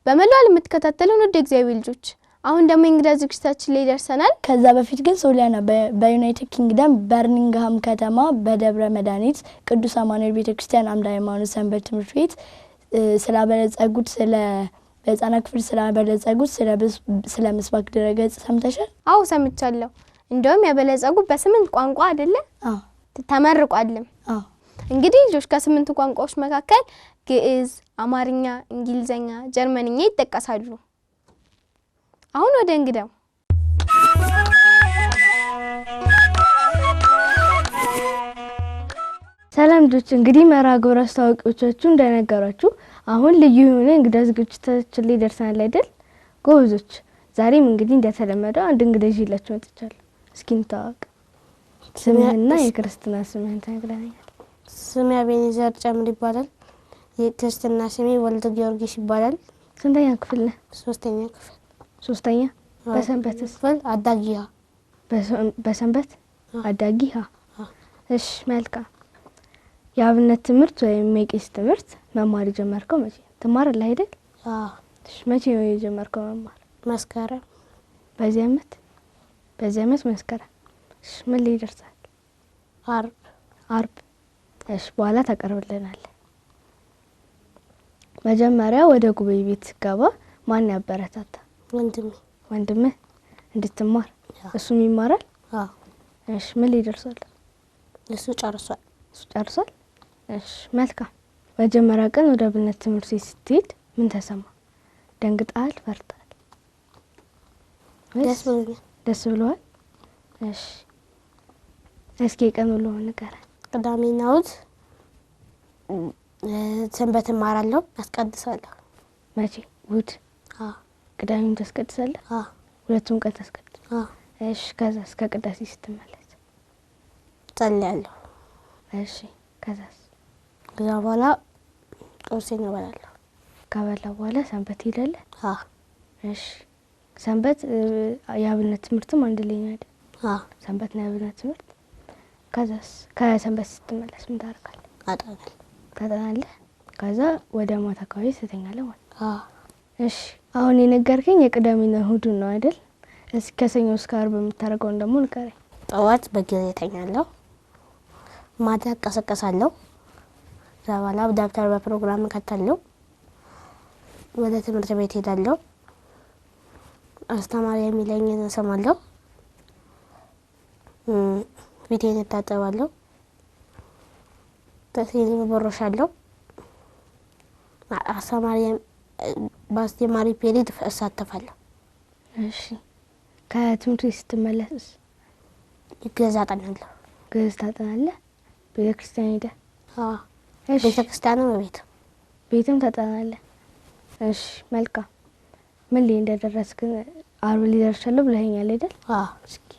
በመላው የምትከታተሉን ወደ እግዚአብሔር ልጆች አሁን ደግሞ እንግዳ ዝግጅታችን ላይ ደርሰናል። ከዛ በፊት ግን ሶሊያና በዩናይትድ ኪንግደም በርሚንግሃም ከተማ በደብረ መድኃኒት ቅዱስ አማኑኤል ቤተክርስቲያን አምደ ሃይማኖት ሰንበት ትምህርት ቤት ስላበለጸጉት በህፃናት ክፍል ስላበለጸጉት ስለ ምስባክ ድረገጽ ሰምተሻል? አዎ ሰምቻለሁ። እንደውም ያበለጸጉት በ8 ቋንቋ አይደለ? አዎ ተመርቋልም። አዎ እንግዲህ ልጆች ከ8 ቋንቋዎች መካከል ግዕዝ፣ አማርኛ፣ እንግሊዘኛ፣ ጀርመንኛ ይጠቀሳሉ። አሁን ወደ እንግዳው ሰላም ልጆች፣ እንግዲህ መራጎራ አስተዋቂዎቻችሁ እንደነገራችሁ አሁን ልዩ የሆነ እንግዳ ዝግጅታችን ላይ ደርሰናል አይደል? ጎበዞች፣ ዛሬም እንግዲህ እንደተለመደው አንድ እንግዳ ይዤላችሁ መጥቻለሁ። እስኪ እንተዋወቅ። ስምህና የክርስትና ስምህን ትነግረኛለህ? ስሜ አቤኔዘር ጨምር ይባላል። የክርስትና ስሜ ወልደ ጊዮርጊስ ይባላል። ስንተኛ ክፍል ነህ? ሶስተኛ ክፍል። ሶስተኛ። በሰንበትስ? አዳጊያ። በሰንበት አዳጊያ። እሺ መልካም። የአብነት ትምህርት ወይም የቄስ ትምህርት መማር ጀመርከው መቼ? ትማራለህ አይደል? አዎ። እሺ መቼ ነው የጀመርከው መማር? መስከረም። በዚህ አመት መስከረም። እሺ ምን ላይ ደርሰሃል? አርብ። እሺ በኋላ ታቀርብልናል። መጀመሪያ ወደ ጉባኤ ቤት ገባ ማን ያበረታታ? ወንድምህ እንድትማር? እሱም ይማራል? አዎ። እሺ ምን ላይ ደርሷል? እሱ ጨርሷል። እሺ መልካም። መጀመሪያ ቀን ወደ አብነት ትምህርት ቤት ስትሄድ ምን ተሰማ? ደንግጠሃል? ፈርተሃል? ደስ ብሎሃል? እሺ እስኪ ቀን ውሎ ንገረን። ቅዳሜና እሑድ ሰንበት እማራለሁ፣ አስቀድሳለሁ። መቼ? እሑድ? አዎ። ቅዳሜም ታስቀድሳለህ? አዎ። ሁለቱም ቀን ታስቀድስ? አዎ። እሺ ከዛስ? ከቅዳሴ ስትመለስ ጸልያለሁ። እሺ ከዛስ? ከዛ በኋላ ቁርሴን እበላለሁ። ከበላ በኋላ ሰንበት ትሄዳለህ? አዎ። እሺ ሰንበት የአብነት ትምህርትም አንድ ላይ ነው አይደል? አዎ። ሰንበት ነው የአብነት ትምህርት። ከዛስ? ከሰንበት ስትመለስ ምን ታደርጋለህ? ታጠናለህ። ከዛ ወደ ማታ አካባቢ ትተኛለህ ማለት ነው? አዎ። እሺ አሁን የነገርከኝ የቅዳሜና እሑድን ነው አይደል? እስኪ ከሰኞ እስከ ዓርብ የምታደርገውን ደግሞ ንገረኝ። ጠዋት በጊዜ እተኛለሁ፣ ማታ እቀሰቀሳለሁ። ከዛ በኋላ ደብተር በፕሮግራም እከታለሁ፣ ወደ ትምህርት ቤት ሄዳለሁ፣ አስተማሪ የሚለኝን እሰማለሁ፣ ፊቴን እታጠባለሁ፣ ጥርሴን እቦርሻለሁ። በአስተማሪ ፔሪድ እሳተፋለሁ። እሺ ከትምህርት ቤት ስትመለስስ? ግዕዝ አጠናለሁ። ግዕዝ ታጠናለህ? ቤተክርስቲያን ሄደህ? አዎ። እሺ ቤተክርስቲያንም ቤትም ታጠናለህ? እሺ መልካም። ምን ላይ እንደደረስክ ዓርብ ላይ ደርሻለሁ ብለኸኛል አይደል? አዎ። እስኪ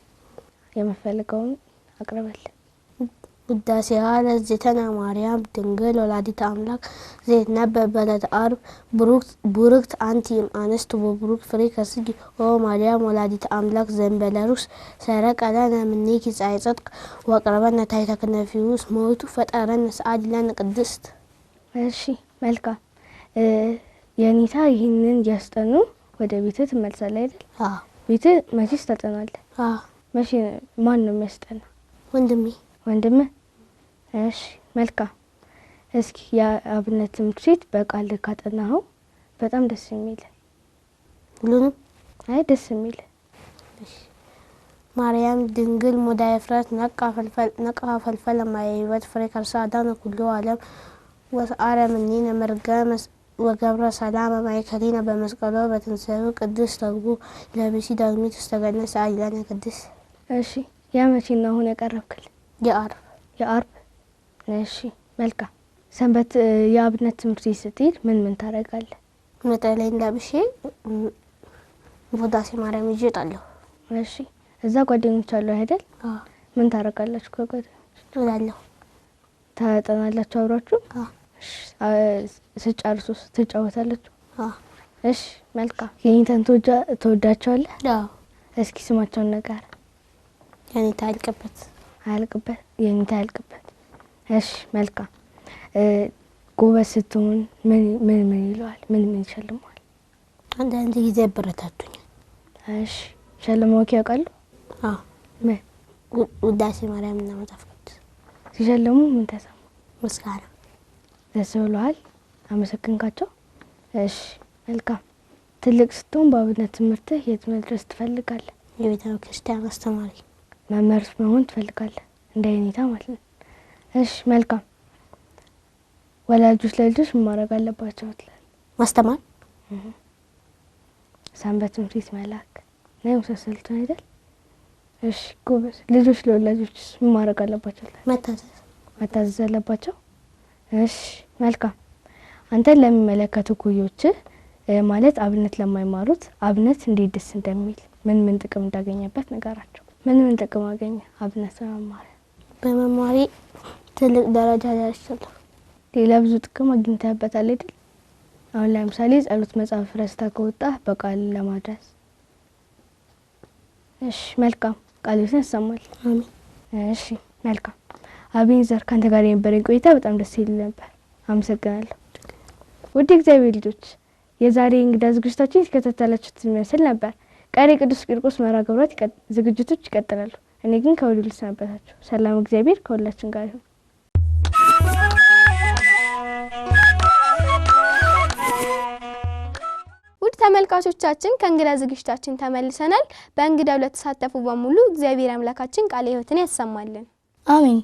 የምፈልገውን አቅርበልኝ። ውዳሴሃ ለእግዝእትነ ማርያም ድንግል ወላዲተ አምላክ ዘይትነበብ በዕለተ ዓርብ ቡርክት አንቲ እምአንስት ወቡሩክ ፍሬ ከርሥኪ ኦ ማርያም ወላዲተ አምላክ ዘእንበለ ርኩስ ሰረቀ ለነ እምኔኪ ፀሐየ ጽድቅ ወአቅረበነ ታሕተ ክነፊሁ እስመ ውእቱ ፈጠረነ ሰአሊ ለነ ቅድስት። እሺ መልካም። የኔታ ይህንን እያስጠኑ ወደ ቤትህ ትመልሳለህ አይደል? አዎ። ቤትህ መቼስ ታጠናለህ? አዎ። መቼ? ማን ነው የሚያስጠና? ወንድምህ። እሺ መልካም። እስኪ የአብነት ትምህርት ቤት በቃል ካጠናኸው በጣም ደስ የሚል ሁሉንም? አይ ደስ የሚል ማርያም ድንግል ሙዳየ ፍጥረት ነቃ ፈልፈለ ማየ ሕይወት ፍሬ ከርሣ አዳነ ኩሎ ዓለም ወሰአረ እምኔነ መርገመ ወገብረ ሰላም ማእከሌነ በመስቀሎ በትንሣኤሁ ቅድስት ተግቡ ለብሲ ዳግሚት ውስተ ገነት ሰአሊ ለነ ቅድስት። እሺ ያ መቼ ነው አሁን ያቀረብክል? የዓርብ። እሺ መልካም። ሰንበት የአብነት ትምህርት ቤት ስትሄድ ምን ታደርጋለህ? ነጠላዬን ለብሼ ውዳሴ ማርያም ይዤ እወጣለሁ። እሺ እዛ ጓደኞች አሉ አይደል? አዎ። ምን ታደርጋላችሁ ከጓደኞች? እላለሁ። ታጠናላችሁ አብራችሁ? አዎ። ስጨርሱስ ትጫወታላችሁ? አዎ። እሺ መልካም። የኔታን ትወዳቸዋለህ? አዎ። እስኪ ስማቸውን ንገረን። የኔታ አያልቅበት። የኔታ አያልቅበት። እሺ መልካም። ጎበዝ ስትሆን ምን ይለዋል? ምን ይሸልመዋል? አንዳንድ ጊዜ ያበረታቱኛል። እሺ ሸለማዎት ያውቃሉ? አዎ ምን ውዳሴ ማርያም እና መጽሐፍ ቅዱስ ሲሸለሙ ምን ተሰማ? ምስጋና ደስ ብሎሃል? አመሰግንካቸው? እሺ መልካም። ትልቅ ስትሆን በአብነት ትምህርትህ የት መድረስ ትፈልጋለህ? የቤተ ክርስቲያን አስተማሪ መምህር መሆን ትፈልጋለህ? እንደ ሁኔታ ማለት ነው። እሺ መልካም። ወላጆች ለልጆች ምን ማድረግ አለባቸው ትላለህ? ማስተማር፣ ሰንበት ትምህርት ቤት መላክ ነው የመሳሰሉት አይደል? እሺ ጎበዝ። ልጆች ለወላጆች ምን ማድረግ አለባቸው ትላለህ? መታዘዝ አለባቸው። እሺ መልካም። አንተን ለሚመለከቱ ኩዮችህ ማለት አብነት ለማይማሩት አብነት እንዴት ደስ እንደሚል ምን ጥቅም እንዳገኘበት ነገራቸው። ምን ጥቅም አገኘ አብነት በመማር? በመማሪ ትልቅ ደረጃ ደርሻለሁ። ሌላ ብዙ ጥቅም አግኝተህበታል አይደል? አሁን ለምሳሌ ጸሎት መጽሐፍ ረስተህ ከወጣህ በቃል ለማድረስ። እሺ መልካም። ቃልህን ያሰማል። አሜን። እሺ መልካም። አቤኔዘር ካንተ ጋር የነበረኝ ቆይታ በጣም ደስ ይል ነበር። አመሰግናለሁ። ውድ እግዚአብሔር ልጆች የዛሬ እንግዳ ዝግጅታችን የተከታተላችሁት ይመስል ነበር። ቀሪ ቅዱስ ቂርቆስ መርሃ ግብራት ዝግጅቶች ይቀጥላሉ። እኔ ግን ከወዲሁ ልሰናበታችሁ። ሰላም እግዚአብሔር ከሁላችን ጋር ይሁን። ውድ ተመልካቾቻችን ከእንግዳ ዝግጅታችን ተመልሰናል። በእንግዳው ለተሳተፉ በሙሉ እግዚአብሔር አምላካችን ቃለ ሕይወትን ያሰማልን። አሜን።